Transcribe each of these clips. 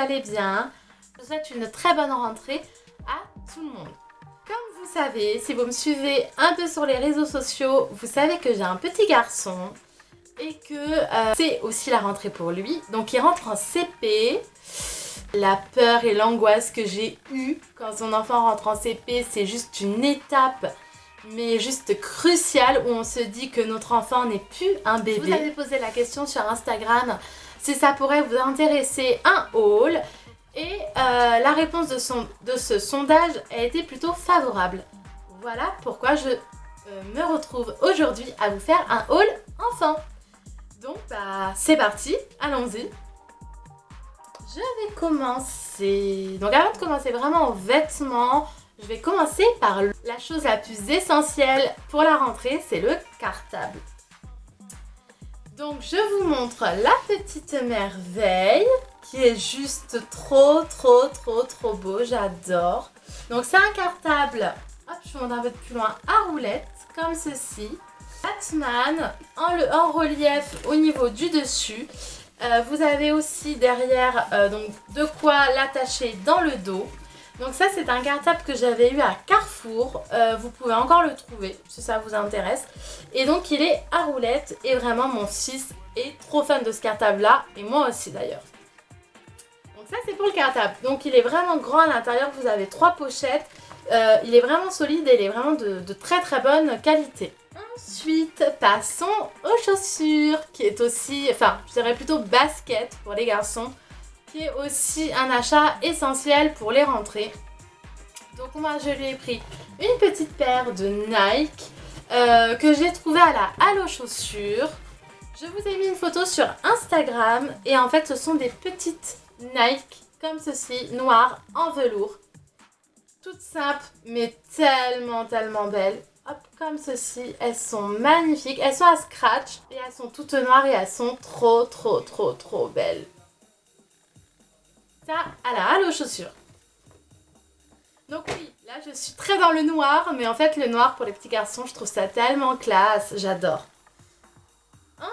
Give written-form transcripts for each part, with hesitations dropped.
allez bien. Je vous souhaite une très bonne rentrée à tout le monde. Comme vous savez, si vous me suivez un peu sur les réseaux sociaux, vous savez que j'ai un petit garçon et que c'est aussi la rentrée pour lui. Donc il rentre en CP. La peur et l'angoisse que j'ai eue quand son enfant rentre en CP, c'est juste une étape, mais juste cruciale, où on se dit que notre enfant n'est plus un bébé. Vous avez posé la question sur Instagram si ça pourrait vous intéresser un haul. Et la réponse de ce sondage a été plutôt favorable. Voilà pourquoi je me retrouve aujourd'hui à vous faire un haul enfant. Donc c'est parti, allons-y. Je vais commencer. Donc avant de commencer vraiment aux vêtements, je vais commencer par la chose la plus essentielle pour la rentrée, c'est le cartable. Donc je vous montre la petite merveille qui est juste trop beau, j'adore. Donc c'est un cartable, hop, je vous montre un peu plus loin, à roulettes, comme ceci. Batman, en relief au niveau du dessus. Vous avez aussi derrière donc de quoi l'attacher dans le dos. Donc ça c'est un cartable que j'avais eu à Carrefour, vous pouvez encore le trouver si ça vous intéresse. Et donc il est à roulettes et vraiment mon fils est trop fan de ce cartable là et moi aussi d'ailleurs. Donc ça c'est pour le cartable, donc il est vraiment grand à l'intérieur, vous avez 3 pochettes, il est vraiment solide et il est vraiment de très bonne qualité. Ensuite, passons aux chaussures, qui est aussi, enfin, je dirais plutôt basket pour les garçons, qui est aussi un achat essentiel pour les rentrées. Donc moi, je lui ai pris une petite paire de Nike que j'ai trouvée à la Allo Chaussures. Je vous ai mis une photo sur Instagram et en fait, ce sont des petites Nike comme ceci, noires en velours. Toutes simples, mais tellement belles. Hop, comme ceci, elles sont magnifiques, elles sont à scratch et elles sont toutes noires et elles sont trop belles. Ça, à la Allo Chaussures. Donc oui, là je suis très dans le noir, mais en fait le noir pour les petits garçons, je trouve ça tellement classe, j'adore.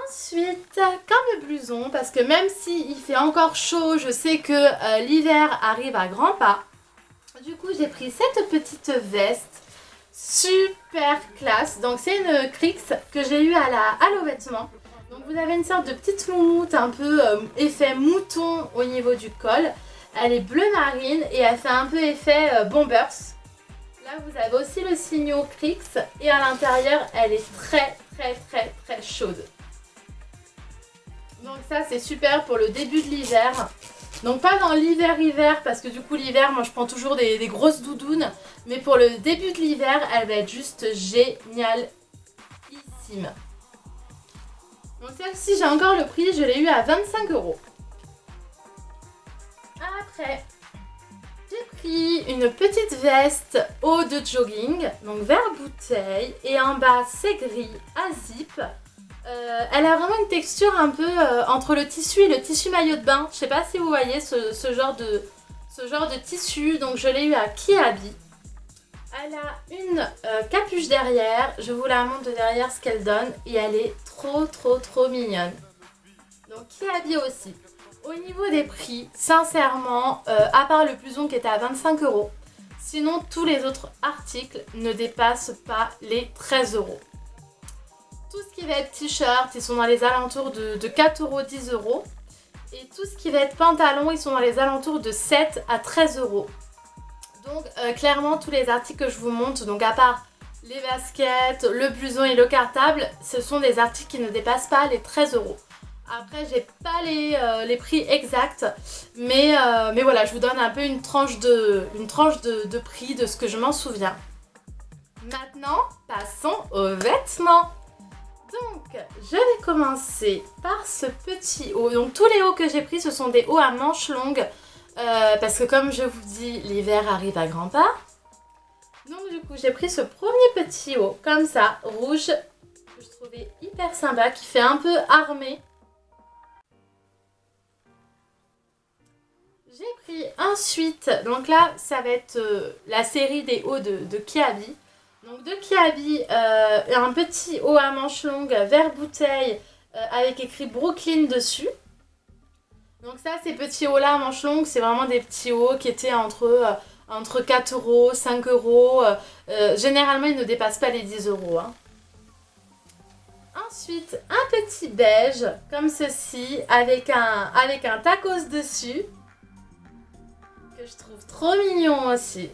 Ensuite, comme le blouson, parce que même s'il fait encore chaud, je sais que l'hiver arrive à grands pas. Du coup, j'ai pris cette petite veste. Super classe, donc c'est une Crix que j'ai eu à la Allo Vêtements. Donc vous avez une sorte de petite moumoute un peu effet mouton au niveau du col. Elle est bleu marine et elle fait un peu effet bombers. Là vous avez aussi le signaux Crix et à l'intérieur elle est très chaude. Donc ça c'est super pour le début de l'hiver. Donc pas dans l'hiver parce que du coup l'hiver moi je prends toujours des grosses doudounes. Mais pour le début de l'hiver elle va être juste génialissime. Donc celle-ci j'ai encore le prix, je l'ai eu à 25 €. Après j'ai pris une petite veste haut de jogging. Donc vert bouteille et en bas c'est gris à zip. Elle a vraiment une texture un peu entre le tissu et le tissu maillot de bain. Je sais pas si vous voyez ce genre de tissu. Donc je l'ai eu à Kiabi. Elle a une capuche derrière. Je vous la montre de derrière ce qu'elle donne. Et elle est trop mignonne. Donc Kiabi aussi. Au niveau des prix, sincèrement, à part le blouson qui était à 25 €. Sinon tous les autres articles ne dépassent pas les 13 €. Tout ce qui va être t-shirt, ils sont dans les alentours de 4 €, 10 €. Et tout ce qui va être pantalon, ils sont dans les alentours de 7 à 13 €. Donc clairement, tous les articles que je vous montre, donc à part les baskets, le blouson et le cartable, ce sont des articles qui ne dépassent pas les 13 €. Après, j'ai pas les prix exacts, mais voilà, je vous donne un peu une tranche de prix de ce que je m'en souviens. Maintenant, passons aux vêtements. Donc, je vais commencer par ce petit haut. Donc, tous les hauts que j'ai pris, ce sont des hauts à manches longues. Parce que comme je vous dis, l'hiver arrive à grands pas. Donc, du coup, j'ai pris ce premier petit haut, comme ça, rouge. Que je trouvais hyper sympa, qui fait un peu armé. J'ai pris ensuite, donc là, ça va être la série des hauts de Kiabi. Donc de Kiabi, un petit haut à manches longues vert bouteille avec écrit Brooklyn dessus. Donc ça, ces petits hauts là à manches longues, c'est vraiment des petits hauts qui étaient entre 4 euros, 5 euros. Généralement, ils ne dépassent pas les 10 euros. Hein. Ensuite, un petit beige, comme ceci, avec un tacos dessus. Que je trouve trop mignon aussi.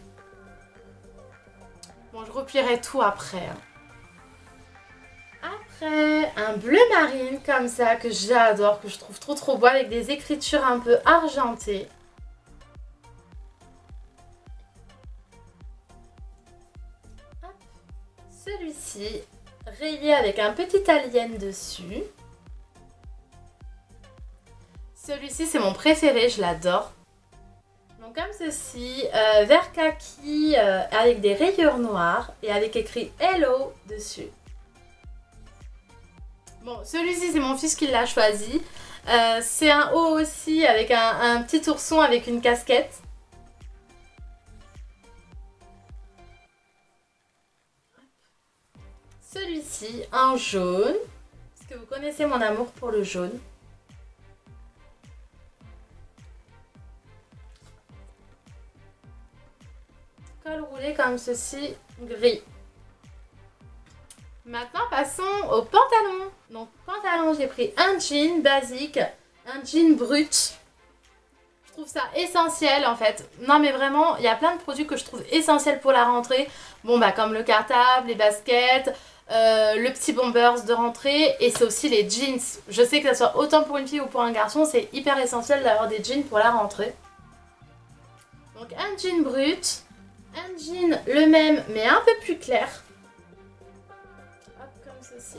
Bon, je replierai tout après. Hein. Après, un bleu marine comme ça que j'adore, que je trouve trop beau avec des écritures un peu argentées. Celui-ci, rayé avec un petit alien dessus. Celui-ci, c'est mon préféré, je l'adore. Donc comme ceci, vert kaki avec des rayures noires et avec écrit Hello dessus. Bon, celui-ci, c'est mon fils qui l'a choisi. C'est un haut aussi avec un petit ourson avec une casquette. Celui-ci, un jaune. Parce que vous connaissez mon amour pour le jaune. Col roulé comme ceci, gris. Maintenant, passons au pantalon. Donc, pantalon, j'ai pris un jean basique, un jean brut. Je trouve ça essentiel en fait. Non mais vraiment, il y a plein de produits que je trouve essentiels pour la rentrée. Bon bah comme le cartable, les baskets, le petit bombers de rentrée et c'est aussi les jeans. Je sais que ça soit autant pour une fille ou pour un garçon, c'est hyper essentiel d'avoir des jeans pour la rentrée. Donc un jean brut, un jean le même mais un peu plus clair. Hop, comme ceci.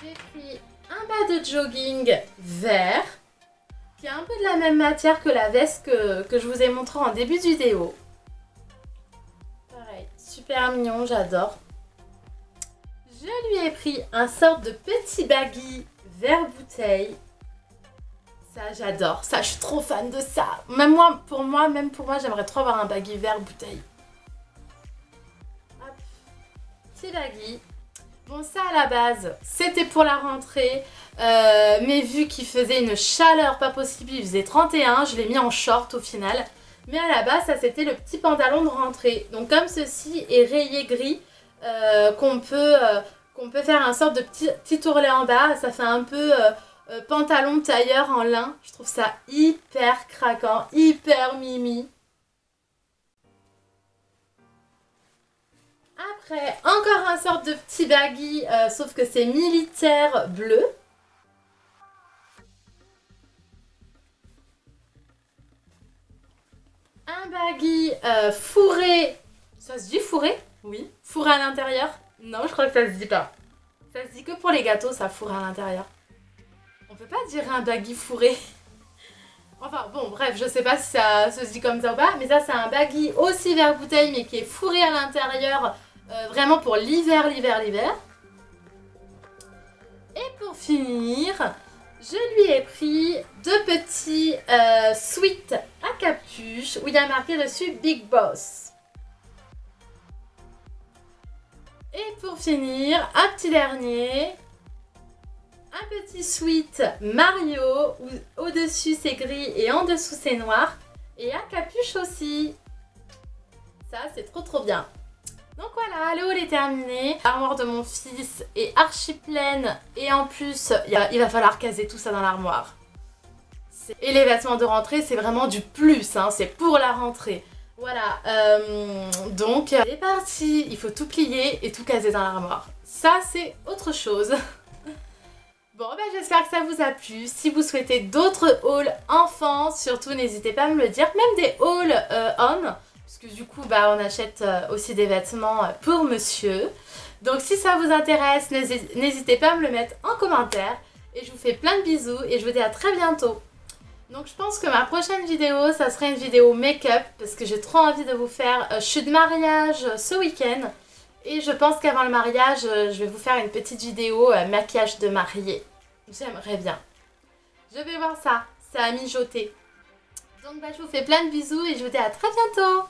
J'ai pris un bas de jogging vert qui est un peu de la même matière que la veste que je vous ai montré en début de vidéo. Pareil, super mignon, j'adore. Je lui ai pris un sort de petit baggy vert bouteille. Ça, j'adore. Ça, je suis trop fan de ça. Même pour moi, j'aimerais trop avoir un baggy vert bouteille. Hop. Petit baggy. Bon, ça à la base, c'était pour la rentrée. Mais vu qu'il faisait une chaleur pas possible, il faisait 31, je l'ai mis en short au final. Mais à la base, ça c'était le petit pantalon de rentrée. Donc comme ceci est rayé gris, qu'on peut faire un sorte de petit ourlet en bas. Ça fait un peu pantalon tailleur en lin. Je trouve ça hyper craquant, hyper mimi. Après, encore un sorte de petit baggy, sauf que c'est militaire bleu. Un baggy fourré. Ça se dit fourré? Oui. Fourré à l'intérieur? Non, je crois que ça se dit pas. Ça se dit que pour les gâteaux, ça fourré à l'intérieur. On peut pas dire un baggy fourré. Enfin bon, bref, je sais pas si ça se dit comme ça ou pas. Mais ça, c'est un baggy aussi vert bouteille, mais qui est fourré à l'intérieur. Vraiment pour l'hiver. Et pour finir, je lui ai pris deux petits sweats à capuche où il y a marqué dessus Big Boss. Et pour finir, un petit dernier, un petit sweat Mario où au-dessus c'est gris et en dessous c'est noir. Et à capuche aussi. Ça, c'est trop bien. Donc voilà, le haul est terminé. L'armoire de mon fils est archi pleine et en plus, il va falloir caser tout ça dans l'armoire. Et les vêtements de rentrée, c'est vraiment du plus, hein, c'est pour la rentrée. Voilà, donc c'est parti, il faut tout plier et tout caser dans l'armoire. Ça, c'est autre chose. Bon, ben, j'espère que ça vous a plu. Si vous souhaitez d'autres hauls enfants, surtout n'hésitez pas à me le dire. Même des hauls hommes. Parce que du coup, bah, on achète aussi des vêtements pour monsieur. Donc si ça vous intéresse, n'hésitez pas à me le mettre en commentaire. Et je vous fais plein de bisous et je vous dis à très bientôt. Donc je pense que ma prochaine vidéo, ça sera une vidéo make-up. Parce que j'ai trop envie de vous faire chute de mariage ce week-end. Et je pense qu'avant le mariage, je vais vous faire une petite vidéo maquillage de mariée. J'aimerais bien. Je vais voir ça, ça a mijoté. Donc bah, je vous fais plein de bisous et je vous dis à très bientôt.